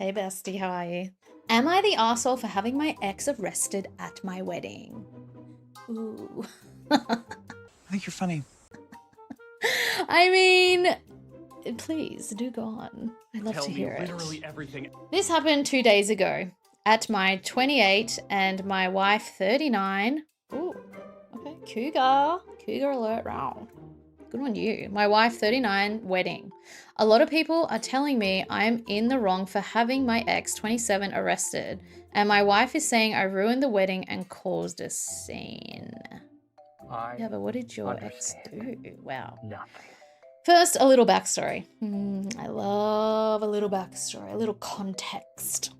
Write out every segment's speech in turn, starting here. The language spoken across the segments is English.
Hey bestie, how are you? Am I the arsehole for having my ex arrested at my wedding? Ooh. I think you're funny. I mean, please do go on. I'd love to hear it. Literally everything. This happened 2 days ago at my 28 and my wife 39. Ooh, okay, cougar alert, wow. Good on you. My wife 39 wedding. A lot of people are telling me I'm in the wrong for having my ex 27 arrested, and my wife is saying I ruined the wedding and caused a scene. Yeah, but what did your ex do? Wow. Nothing. First, a little backstory. I love a little backstory, a little context.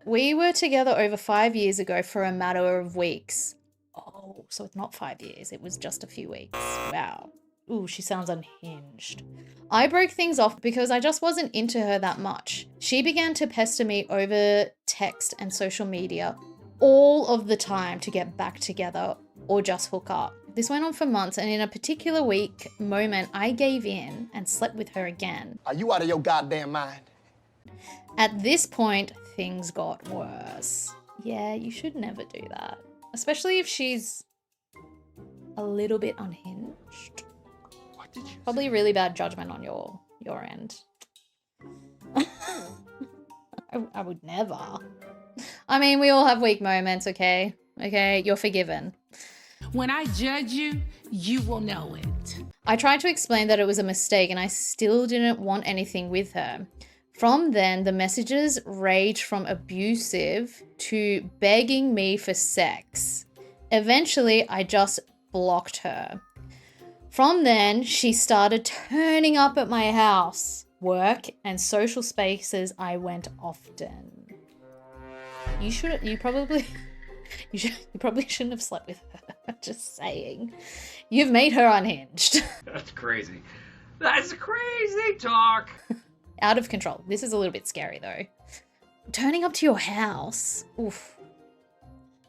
We were together over 5 years ago for a matter of weeks. Oh, so it's not 5 years. It was just a few weeks. Wow. Ooh, she sounds unhinged. I broke things off because I just wasn't into her that much. She began to pester me over text and social media all of the time to get back together or just hook up. This went on for months, and in a particular week moment, I gave in and slept with her again. Are you out of your goddamn mind? At this point, things got worse. Yeah, you should never do that. Especially if she's a little bit unhinged. What did you Probably really bad judgment on your end. I would never. I mean, we all have weak moments, okay? Okay, you're forgiven. When I judge you, you will know it. I tried to explain that it was a mistake and I still didn't want anything with her. From then, the messages ranged from abusive to begging me for sex. Eventually, I just blocked her. From then, she started turning up at my house, work, and social spaces I went often. You probably shouldn't have slept with her. Just saying. You've made her unhinged. That's crazy. That's crazy talk. Out of control. This is a little bit scary though. Turning up to your house. Oof.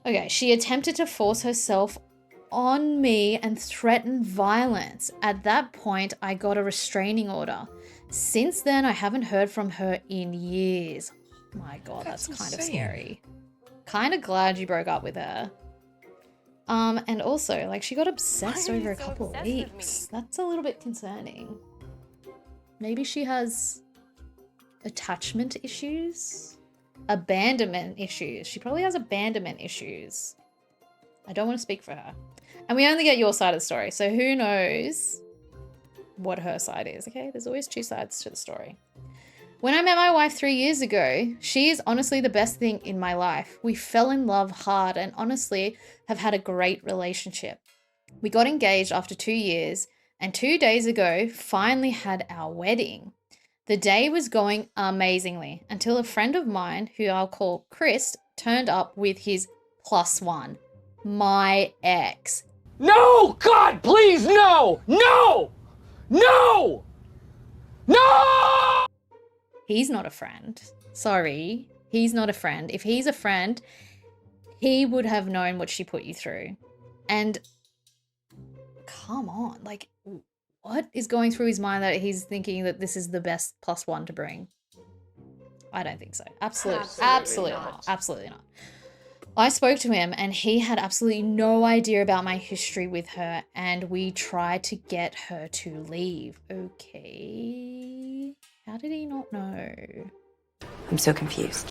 Okay, she attempted to force herself on me and threaten violence. At that point, I got a restraining order. Since then, I haven't heard from her in years. Oh my God, that's kind of scary. Kind of glad you broke up with her. And also, like, she got obsessed over a couple of weeks. That's a little bit concerning. Maybe she has attachment issues? Abandonment issues. She probably has abandonment issues. I don't want to speak for her. And we only get your side of the story, so who knows what her side is, okay? There's always two sides to the story. When I met my wife 3 years ago, she is honestly the best thing in my life. We fell in love hard and honestly have had a great relationship. We got engaged after 2 years and 2 days ago finally had our wedding. The day was going amazingly until a friend of mine, who I'll call Chris, turned up with his +1, my ex. No! God, please, no! No! No! No! He's not a friend. Sorry, he's not a friend. If he's a friend, he would have known what she put you through. And come on, like, what is going through his mind that he's thinking that this is the best +1 to bring? I don't think so. Absolutely not. I spoke to him and he had absolutely no idea about my history with her, and we tried to get her to leave. Okay. How did he not know? I'm so confused.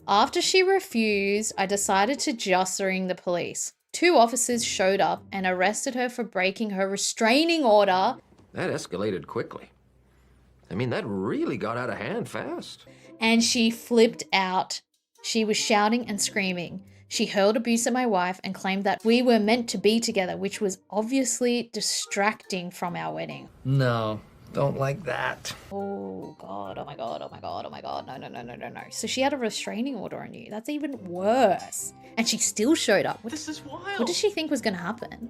After she refused, I decided to just ring the police. 2 officers showed up and arrested her for breaking her restraining order. That escalated quickly. I mean, that really got out of hand fast. And she flipped out. She was shouting and screaming. She hurled abuse at my wife and claimed that we were meant to be together, which was obviously distracting from our wedding. No, don't like that. Oh God, oh my God, oh my God, oh my God. No. So she had a restraining order on you. That's even worse. And she still showed up. This is wild. What did she think was going to happen?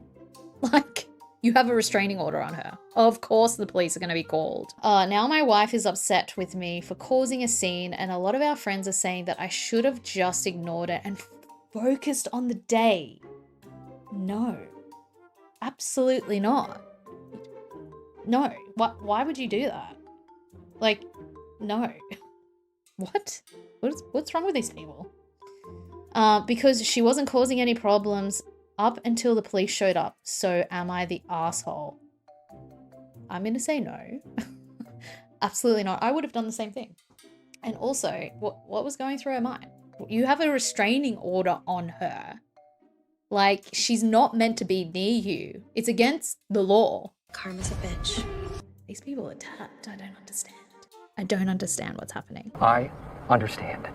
Like, you have a restraining order on her. Of course the police are going to be called. Now my wife is upset with me for causing a scene, and a lot of our friends are saying that I should have just ignored it and focused on the day. No, absolutely not. No, why would you do that? Like, no. What? What's wrong with these people? Because she wasn't causing any problems up until the police showed up. So am I the asshole? I'm going to say no. Absolutely not. I would have done the same thing. And also, what was going through her mind? You have a restraining order on her. Like, she's not meant to be near you. It's against the law. Karma's a bitch. These people are tapped. I don't understand. I don't understand what's happening. I understand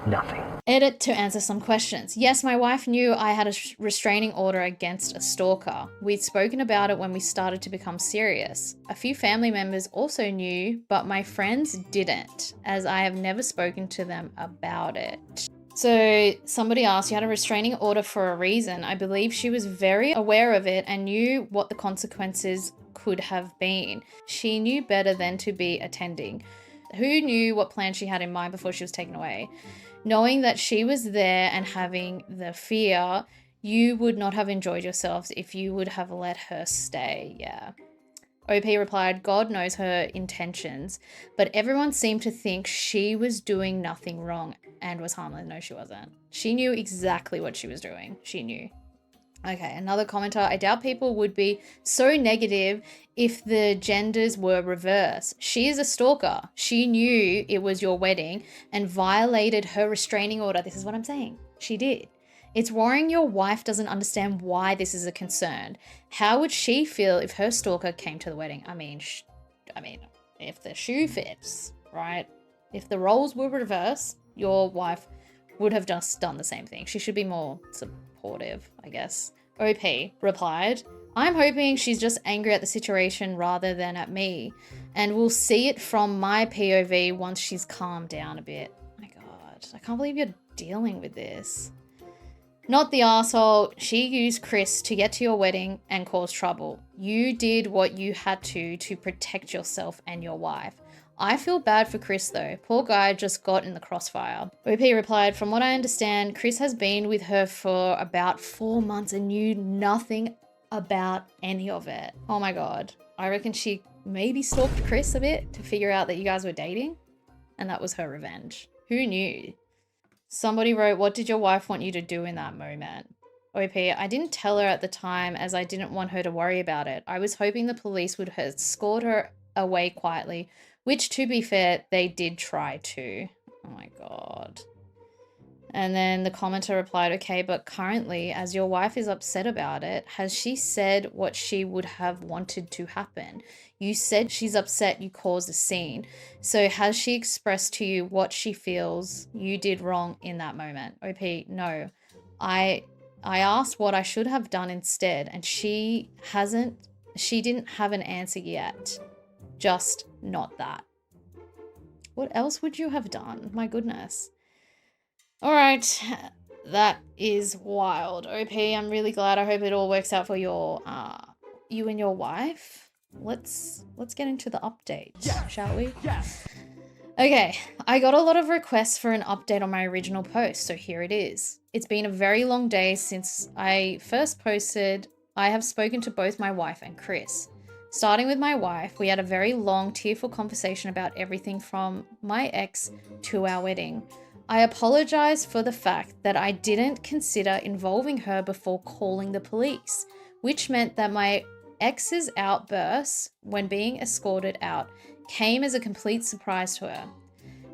nothing. Edit to answer some questions. Yes, my wife knew I had a restraining order against a stalker. We'd spoken about it when we started to become serious. A few family members also knew, but my friends didn't, as I have never spoken to them about it. So somebody asked, you had a restraining order for a reason. I believe she was very aware of it and knew what the consequences could have been. She knew better than to be attending. Who knew what plan she had in mind before she was taken away? Knowing that she was there and having the fear, you would not have enjoyed yourselves if you would have let her stay. Yeah. OP replied, God knows her intentions, but everyone seemed to think she was doing nothing wrong and was harmless. No, she wasn't. She knew exactly what she was doing. She knew. Okay, another commenter. I doubt people would be so negative if the genders were reversed. She is a stalker. She knew it was your wedding and violated her restraining order. This is what I'm saying. She did. It's worrying your wife doesn't understand why this is a concern. How would she feel if her stalker came to the wedding? I mean, if the shoe fits, right? If the roles were reversed, your wife would have just done the same thing. She should be more supportive, I guess. OP replied, I'm hoping she's just angry at the situation rather than at me, and we'll see it from my POV once she's calmed down a bit. My God, I can't believe you're dealing with this. Not the asshole. She used Chris to get to your wedding and cause trouble. You did what you had to protect yourself and your wife. I feel bad for Chris though. Poor guy just got in the crossfire. OP replied, from what I understand, Chris has been with her for about 4 months and knew nothing about any of it. Oh my God. I reckon she maybe stalked Chris a bit to figure out that you guys were dating, and that was her revenge. Who knew? Somebody wrote, what did your wife want you to do in that moment? OP, I didn't tell her at the time as I didn't want her to worry about it. I was hoping the police would escort her away quietly, which, to be fair, they did try to. Oh my God. And then the commenter replied, okay, but currently, as your wife is upset about it, has she said what she would have wanted to happen? You said she's upset you caused a scene. So has she expressed to you what she feels you did wrong in that moment? OP, no. I asked what I should have done instead, and she didn't have an answer yet. Just not that. What else would you have done? My goodness. All right, that is wild. OP, I'm really glad. I hope it all works out for your you and your wife. Let's get into the update, shall we? Yes. Okay, I got a lot of requests for an update on my original post, so here it is. It's been a very long day since I first posted. I have spoken to both my wife and Chris. Starting with my wife, we had a very long, tearful conversation about everything from my ex to our wedding. I apologize for the fact that I didn't consider involving her before calling the police, which meant that my ex's outbursts when being escorted out came as a complete surprise to her.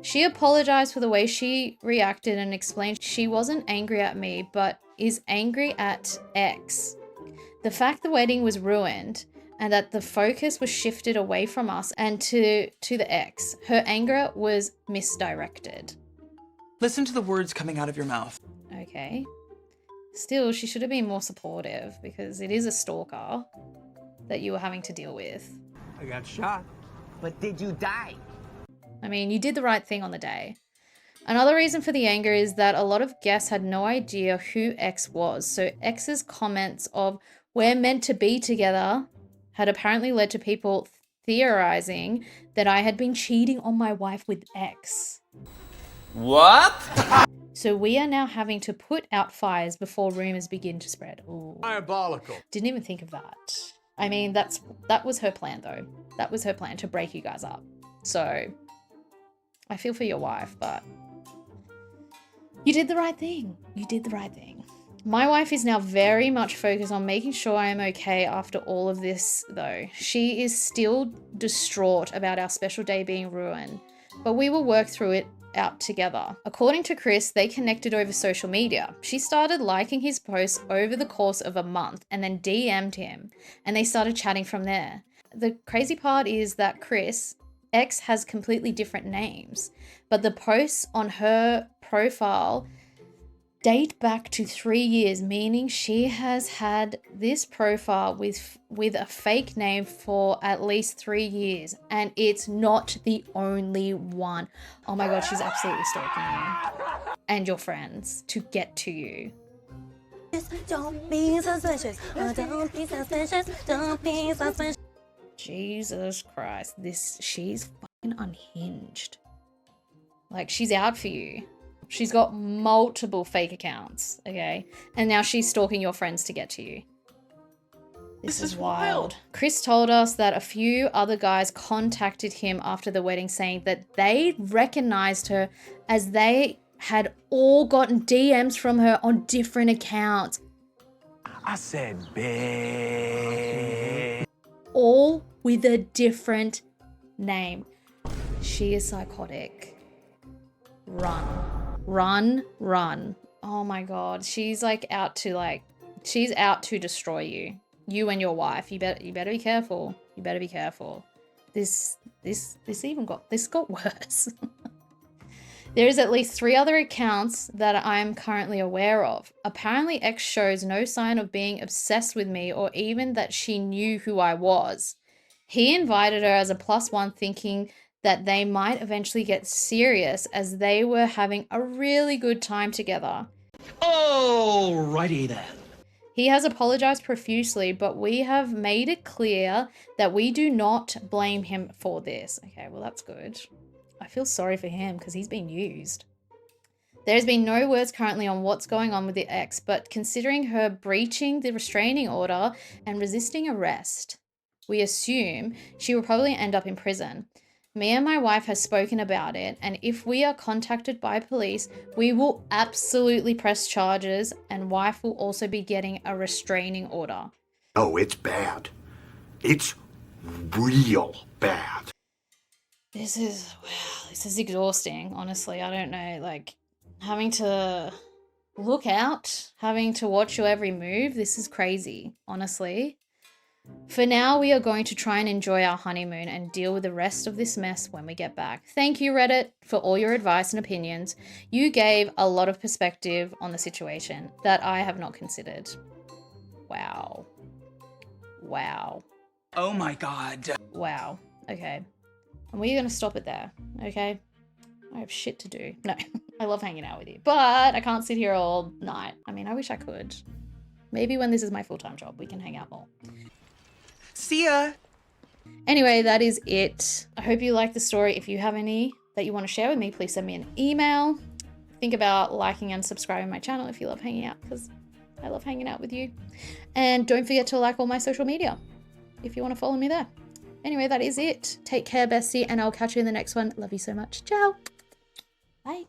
She apologized for the way she reacted and explained she wasn't angry at me, but is angry at X. The fact the wedding was ruined and that the focus was shifted away from us and to the ex. Her anger was misdirected. Listen to the words coming out of your mouth. Okay. Still, she should have been more supportive because it is a stalker that you were having to deal with. I got shot. But did you die? I mean, you did the right thing on the day. Another reason for the anger is that a lot of guests had no idea who X was, so X's comments of "we're meant to be together" had apparently led to people theorizing that I had been cheating on my wife with X. What? So we are now having to put out fires before rumors begin to spread. Ooh. Diabolical. Didn't even think of that. I mean, that was her plan though. That was her plan, to break you guys up. So I feel for your wife, but you did the right thing. You did the right thing. My wife is now very much focused on making sure I am okay after all of this, though. She is still distraught about our special day being ruined, but we will work through it out together. According to Chris, they connected over social media. She started liking his posts over the course of a month and then DM'd him, and they started chatting from there. The crazy part is that Chris' ex has completely different names, but the posts on her profile date back to 3 years, meaning she has had this profile with a fake name for at least 3 years, and it's not the only one. Oh my god, she's absolutely stalking you and your friends to get to you. Don't be suspicious. Don't be suspicious. Don't be suspicious. Jesus Christ, she's fucking unhinged. Like, she's out for you. She's got multiple fake accounts, okay? And now she's stalking your friends to get to you. This is wild. Chris told us that a few other guys contacted him after the wedding saying that they recognized her as they had all gotten DMs from her on different accounts. I said, babe. All with a different name. She is psychotic. Run. Run, run. Oh my god. She's out to destroy you. You and your wife. You better be careful. You better be careful. This got worse. There is at least 3 other accounts that I'm currently aware of. Apparently X shows no sign of being obsessed with me or even that she knew who I was. He invited her as a +1 thinking that they might eventually get serious as they were having a really good time together. Alrighty then. He has apologized profusely, but we have made it clear that we do not blame him for this. Okay, well, that's good. I feel sorry for him because he's been used. There's been no words currently on what's going on with the ex, but considering her breaching the restraining order and resisting arrest, we assume she will probably end up in prison. Me and my wife have spoken about it, and if we are contacted by police, we will absolutely press charges, and wife will also be getting a restraining order. Oh, it's bad. It's real bad. This is exhausting, honestly. I don't know, having to look out, having to watch your every move. This is crazy, honestly. For now, we are going to try and enjoy our honeymoon and deal with the rest of this mess when we get back. Thank you, Reddit, for all your advice and opinions. You gave a lot of perspective on the situation that I have not considered. Wow. Wow. Oh my god. Wow. Okay. And we're going to stop it there, okay? I have shit to do. No, I love hanging out with you, but I can't sit here all night. I mean, I wish I could. Maybe when this is my full-time job, we can hang out more. See ya. Anyway, that is it. I hope you liked the story. If you have any that you want to share with me, please send me an email. Think about liking and subscribing my channel if you love hanging out, because I love hanging out with you. And don't forget to like all my social media if you want to follow me there. Anyway, that is it. Take care, bestie, and I'll catch you in the next one. Love you so much. Ciao. Bye.